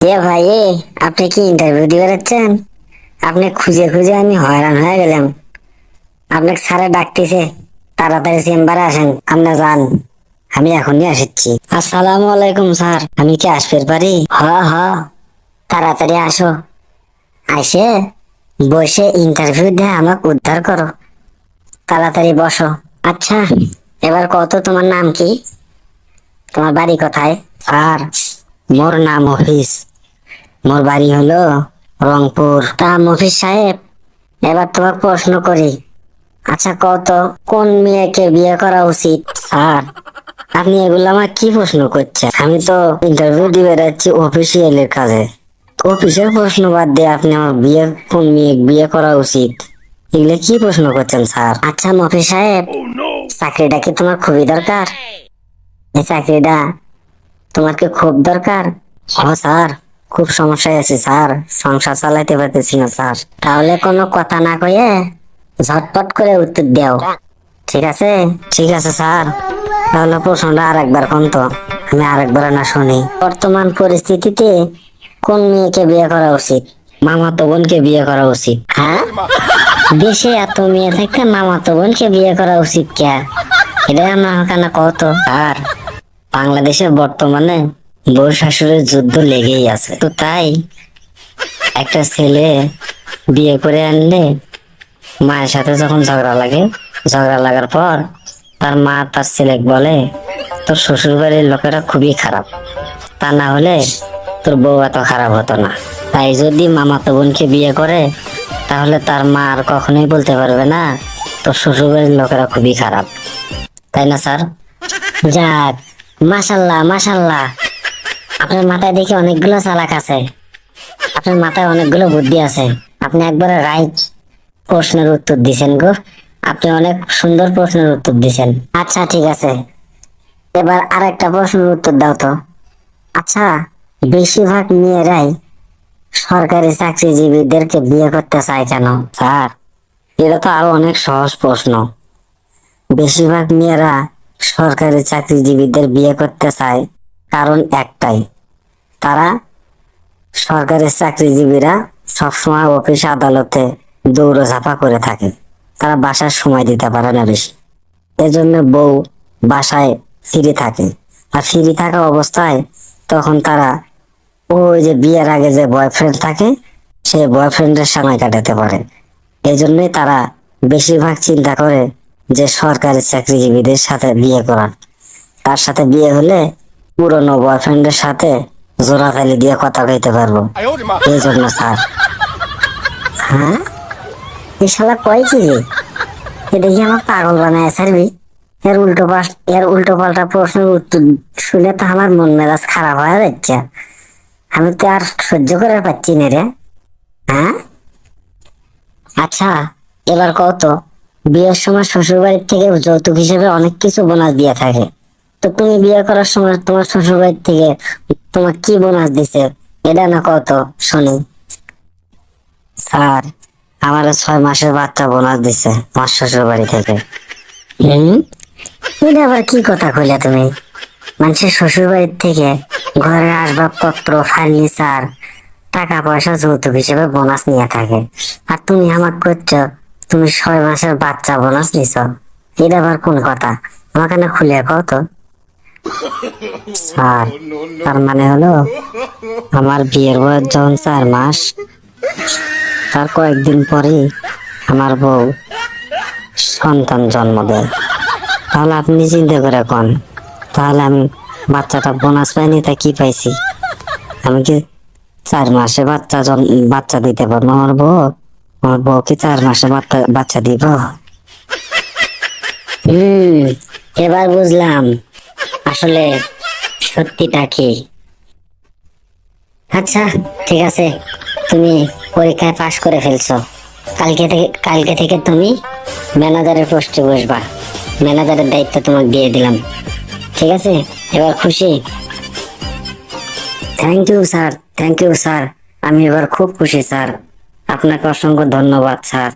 এ ভাই আপনি কি ইন্টারভিউ দিতে যাচ্ছেন? আপনি খুঁজে খুঁজে আমি হয়রান হয়ে গেলাম। আপনাকে স্যারে ডাকতেছে, তাড়াতাড়ি চেম্বারে আসেন। আপনি যান, আমি এখনই আসছি। আসসালামু আলাইকুম স্যার, আমি কি আসতে পারি? হ হ, তাড়াতাড়ি আসো। আইসে বসে ইন্টারভিউ দিয়ে আমাকে উদ্ধার করো। তাড়াতাড়ি বসো। আচ্ছা, এবার কত, তোমার নাম কি? তোমার বাড়ি কোথায়? স্যার, মোর নাম অফিস, মোর বাড়ি হলো রংপুর। তা মফিজ সাহেব, এবার তোমার প্রশ্ন করি। আচ্ছা কত, কোন মেয়েকে বিয়ে করা উচিত? স্যার, আপনি এগুলো আমার কি প্রশ্ন করছেন? আমি তো ইন্টারভিউ দিবে যাচ্ছি অফিসিয়ালের কাজে। অফিসের প্রশ্ন বাদ দিয়ে আপনি আমার কোন মেয়ে বিয়ে করা উচিত, এগুলো কি প্রশ্ন করছেন স্যার? আচ্ছা মফিজ সাহেব, চাকরিটা কি তোমার খুবই দরকার? এই চাকরিটা তোমার কি খুব দরকার? ও স্যার, খুব সমস্যায় আছি স্যার, সংসার চালাইতে পারতেছি না স্যার। তাহলে কোনো কথা না কয়ে ঝটপট করে উত্তর দাও, ঠিক আছে? ঠিক আছে স্যার, তাহলে প্রশ্নটা আরেকবার কোন তো, আমি আরেকবার না শুনি। বর্তমান পরিস্থিতিতে কোন মেয়েকে বিয়ে করা উচিত? মামাতো বোনকে বিয়ে করা উচিত। হ্যাঁ, দেশে এত মেয়ে থেকে মামাতো বোনকে বিয়ে করা উচিত কে? এটা না কেন কত? আর বাংলাদেশে বর্তমানে বউ শাশুড়ির যুদ্ধ লেগেই আছে, তো তাই একটা ছেলে বিয়ে করে আনলে মায়ের সাথে যখন ঝগড়া লাগে, ঝগড়া লাগার পর তার মা তার ছেলেকে বলে, তোর শ্বশুর বাড়ির লোকেরা খুবই খারাপ, তা না হলে তোর বউ এত খারাপ হতো না। তাই যদি মামাতো বোনকে বিয়ে করে, তাহলে তার মা আর কখনোই বলতে পারবে না তোর শ্বশুর বাড়ির লোকেরা খুবই খারাপ, তাই না স্যার? যাক, মাশাল্লাহ মাশাল্লাহ, আপনার মাথায় দেখি অনেকগুলো চালাক আছে, আপনার মাথায় অনেকগুলো বুদ্ধি আছে। আপনি একবারে রাইট প্রশ্নের উত্তর দিছেন গো, আপনি অনেক সুন্দর প্রশ্নের উত্তর দিছেন। আচ্ছা ঠিক আছে, এবার আরেকটা প্রশ্নের উত্তর দাও তো। আচ্ছা, বেশিরভাগ মেয়েরাই সরকারি চাকরিজীবীদেরকে বিয়ে করতে চায় কেন? স্যার, এটা তো আরো অনেক সহজ প্রশ্ন। বেশিরভাগ মেয়েরা সরকারি চাকরিজীবীদের বিয়ে করতে চায় কারণ একটাই, তারা সরকারি চাকরিজীবীরা সবসময় অফিস আদালতে দৌড়ঝাঁপা করে থাকে, তারা বাসার সময় দিতে পারে না বেশি, এজন্য বউ বাসায় ফ্রি থাকে। আর ফ্রি থাকা অবস্থায় তখন তারা ওই যে বিয়ের আগে যে বয়ফ্রেন্ড থাকে, সেই বয়ফ্রেন্ডের সময় কাটাতে পারে। এই জন্যই তারা বেশিরভাগ চিন্তা করে যে সরকারি চাকরিজীবীদের সাথে বিয়ে করার। তার সাথে বিয়ে হলে পুরনো বয়ফ্রেন্ডের সাথে জোড়াতালি দিয়ে কথা কইতে পারবো, এই জন্য স্যার। হ্যাঁ, এই শালা কয় কি রে? এ দেখি আমার পাগল বানায় ছাড়বি। এর উল্টো পাল্টা প্রশ্নের উত্তর শুনে তো আমার মন মেজাজ খারাপ হয়ে যাচ্ছে। আমি তো আর সহ্য করে পাচ্ছি না রে। হ্যাঁ, আচ্ছা, এবার কত, বিয়ের সময় শ্বশুর বাড়ির থেকে যৌতুক হিসেবে অনেক কিছু বোনাস দিয়ে থাকে, তো তুমি বিয়ে করার সময় তোমার শ্বশুর বাড়ির থেকে তোমার কি বোনাস দিছে, এটা না কত শুনি। স্যার, আমার 6 মাসের বাচ্চা বোনাস দিছে আমার শ্বশুর বাড়ি থেকে। হম, এটা আবার কি কথা কইলা তুমি? মানুষের শ্বশুর বাড়ির থেকে ঘরের আসবাবপত্র, ফার্নিচার, টাকা পয়সা যৌতুক হিসেবে বোনাস নিয়ে থাকে, আর তুমি আমাকে করছো তুমি 6 মাসের বাচ্চা বোনাস নিছ? এটা আবার কোন কথা, আমাকে না খুলে কও তো। স্যার, তার মানে হলো আমার বিয়ের বয়স যখন 4 মাস, তার কয়েকদিন পরেই আমার বউ সন্তান জন্ম দেয়। তাহলে আপনি চিন্তা করে কোন, তাহলে আমি বাচ্চাটা বোনাস পাইনি তা কি পাইছি? আমি কি 4 মাসে বাচ্চা দিতে পারবো? আমার বউ কি 4 মাসে বাচ্চা দিব? এবার বুঝলাম আসলে সত্যিটা কি। আচ্ছা ঠিক আছে, তুমি পরীক্ষায় পাশ করে ফেলছো, কালকে থেকে তুমি ম্যানেজারের পোস্টে বসবা, ম্যানেজারের দায়িত্ব তোমাকে দিয়ে দিলাম, ঠিক আছে? এবার খুশি? Thank you sir, thank you sir, আমি এবার খুব খুশি স্যার, আপনাকে অসংখ্য ধন্যবাদ স্যার।